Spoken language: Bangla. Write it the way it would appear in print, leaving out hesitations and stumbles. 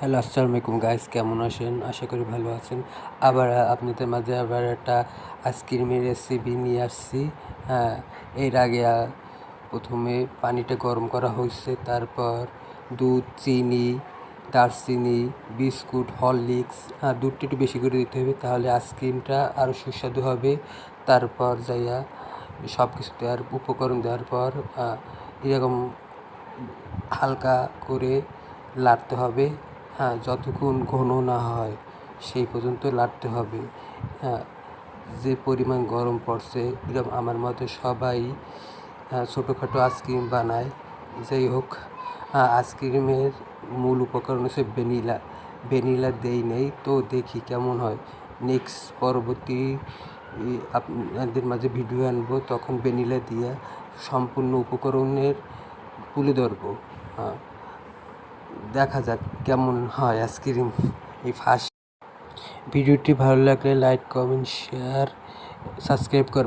হ্যালো, আসসালামু আলাইকুম গাইস, কেমন আছেন? আশা করি ভালো আছেন। আবার আপনাদের মাঝে একটা আইসক্রিমের রেসিপি নিয়ে আসছি। হ্যাঁ, এর আগে প্রথমে পানিটা গরম করা হয়েছে, তারপর দুধ, চিনি, দারচিনি, বিস্কুট, হরলিক্স, দুধটা একটু বেশি করে দিতে হবে, তাহলে আইসক্রিমটা আরও সুস্বাদু হবে। তারপর যাইয়া সব কিছু দেওয়ার উপকরণ দেওয়ার পর এরকম হালকা করে নাড়তে হবে। যতক্ষণ ঘন না হয় সেই পর্যন্ত নাড়তে হবে। যে পরিমাণ গরম পড়ছে, এরকম আমার মতে সবাই ছোটোখাটো আইসক্রিম বানায়। যাই হোক, আইসক্রিমের মূল উপকরণ হচ্ছে ভ্যানিলা দেই নেই, তো দেখি কেমন হয়। নেক্সট পরবর্তী আপনাদের মাঝে ভিডিও আনবো, তখন ভ্যানিলা দিয়ে সম্পূর্ণ উপকরণের তুলে ধরবো। দেখা যাক কেমন হয় আইসক্রিম। এই ফার্স্ট ভিডিওটি ভালো লাগলে লাইক, কমেন্ট, শেয়ার, সাবস্ক্রাইব করবেন।